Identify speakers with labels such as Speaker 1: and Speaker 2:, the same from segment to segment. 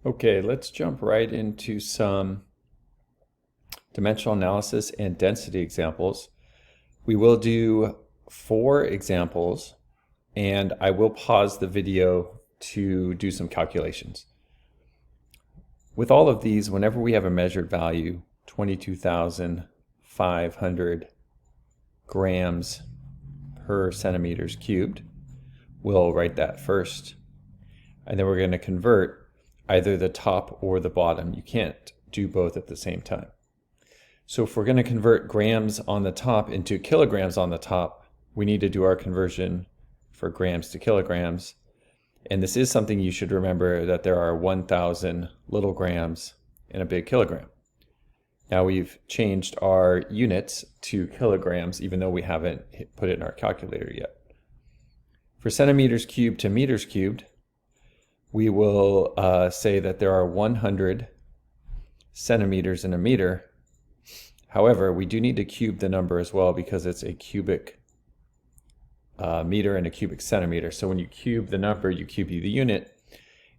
Speaker 1: Okay, let's jump right into some dimensional analysis and density examples. We will do 4 examples, and I will pause the video to do some calculations. With all of these, whenever we have a measured value, 22,500 grams per centimeters cubed, we'll write that first. And then we're going to convert either the top or the bottom. You can't do both at the same time. So if we're going to convert grams on the top into kilograms on the top, we need to do our conversion for grams to kilograms. And this is something you should remember, that there are 1,000 little grams in a big kilogram. Now we've changed our units to kilograms, even though we haven't put it in our calculator yet. For centimeters cubed to meters cubed, we will say that there are 100 centimeters in a meter. However, we do need to cube the number as well, because it's a cubic meter and a cubic centimeter. So when you cube the number, you cube the unit,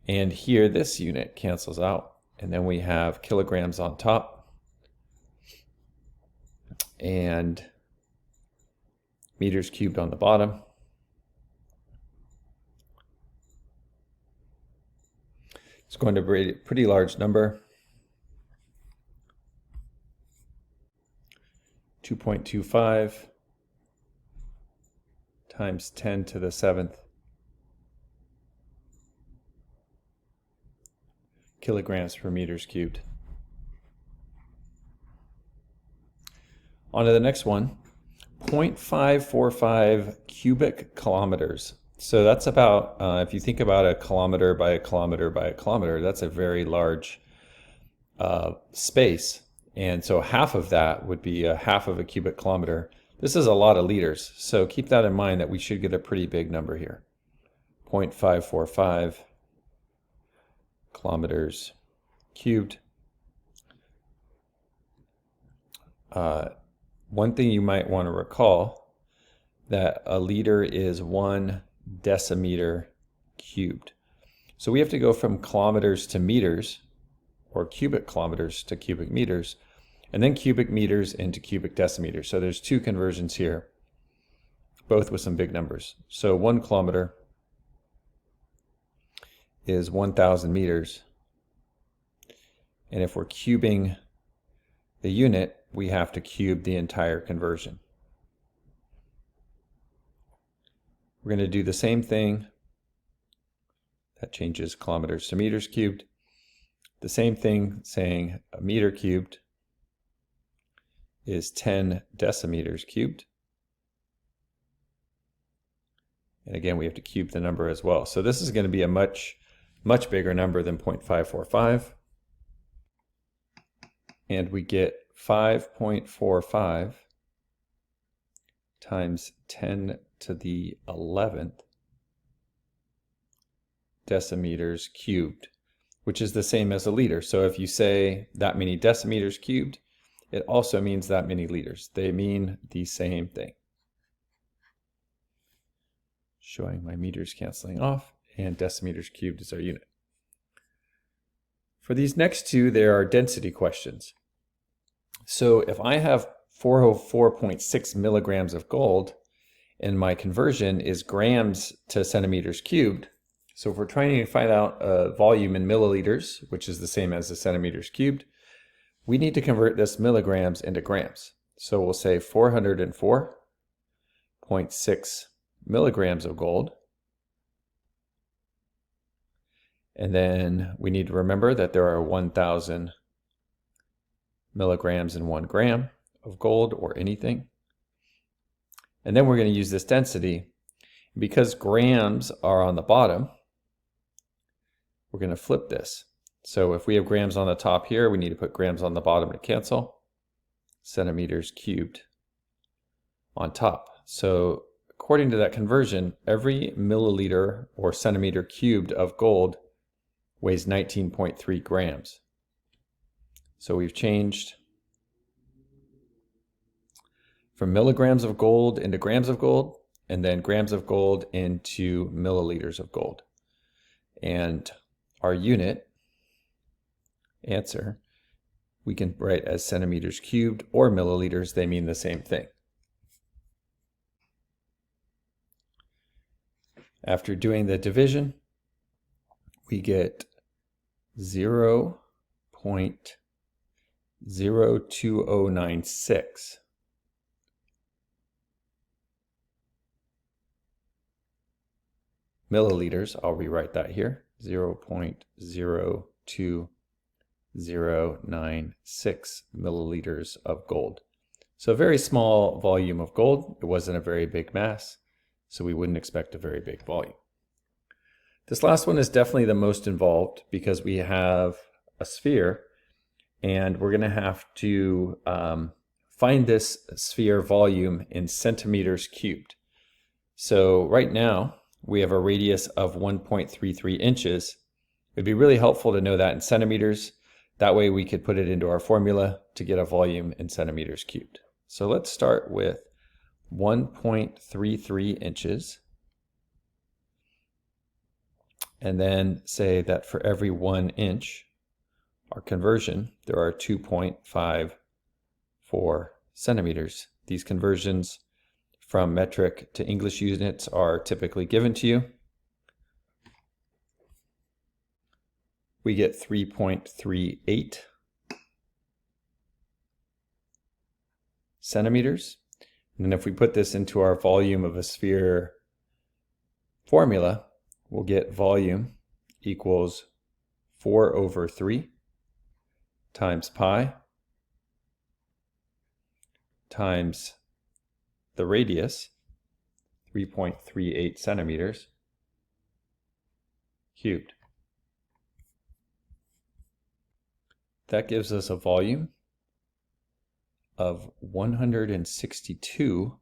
Speaker 1: and here this unit cancels out, and then we have kilograms on top and meters cubed on the bottom. It's going to be a pretty large number, 2.25 times 10 to the 7th kilograms per meters cubed. On to the next one, 0.545 cubic kilometers. So that's about, if you think about a kilometer by a kilometer by a kilometer, that's a very large space. And so half of that would be a half of a cubic kilometer. This is a lot of liters, so keep that in mind, that we should get a pretty big number here. 0.545 kilometers cubed. One thing you might want to recall, that a liter is 1 decimeter cubed. So we have to go from kilometers to meters, or cubic kilometers to cubic meters, and then cubic meters into cubic decimeters. So there's 2 conversions here, both with some big numbers. So 1 kilometer is 1,000 meters. And if we're cubing the unit, we have to cube the entire conversion. We're going to do the same thing. That changes kilometers to meters cubed. The same thing, saying a meter cubed is 10 decimeters cubed. And again, we have to cube the number as well. So this is going to be a much bigger number than 0.545. And we get 5.45 times 10 to the 11th decimeters cubed, which is the same as a liter. So if you say that many decimeters cubed, it also means that many liters. They mean the same thing. Showing my meters canceling off, and decimeters cubed is our unit. For these next 2, there are density questions. So if I have 404.6 milligrams of gold, and my conversion is grams to centimeters cubed, so if we're trying to find out a volume in milliliters, which is the same as the centimeters cubed, we need to convert this milligrams into grams. So we'll say 404.6 milligrams of gold. And then we need to remember that there are 1,000 milligrams in 1 gram of gold, or anything. And then we're going to use this density. Because grams are on the bottom, we're going to flip this. So if we have grams on the top here, we need to put grams on the bottom to cancel. Centimeters cubed on top. So according to that conversion, every milliliter or centimeter cubed of gold weighs 19.3 grams. So we've changed from milligrams of gold into grams of gold, and then grams of gold into milliliters of gold. And our unit answer, we can write as centimeters cubed or milliliters. They mean the same thing. After doing the division, we get 0.02096. Milliliters. I'll rewrite that here. 0.02096 milliliters of gold. So a very small volume of gold. It wasn't a very big mass, so we wouldn't expect a very big volume. This last one is definitely the most involved because we have a sphere and we're going to have to find this sphere volume in centimeters cubed. So right now we have a radius of 1.33 inches. It'd be really helpful to know that in centimeters. That way we could put it into our formula to get a volume in centimeters cubed. So let's start with 1.33 inches. And then say that for every 1 inch, our conversion, there are 2.54 centimeters. These conversions from metric to English units are typically given to you. We get 3.38 centimeters. And then if we put this into our volume of a sphere formula, we'll get volume equals 4/3 times pi times the radius, 3.38 centimeters, cubed. That gives us a volume of 162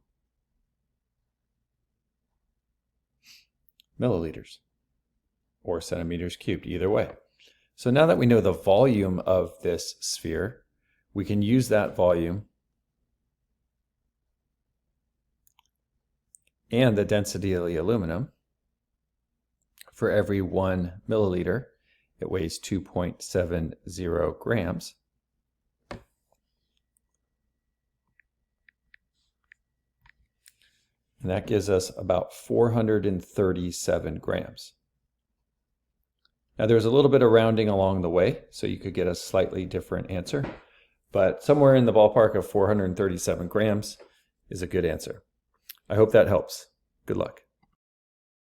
Speaker 1: milliliters or centimeters cubed, either way. So now that we know the volume of this sphere, we can use that volume and the density of the aluminum. For every 1 milliliter, it weighs 2.70 grams. And that gives us about 437 grams. Now there's a little bit of rounding along the way, so you could get a slightly different answer, but somewhere in the ballpark of 437 grams is a good answer. I hope that helps. Good luck.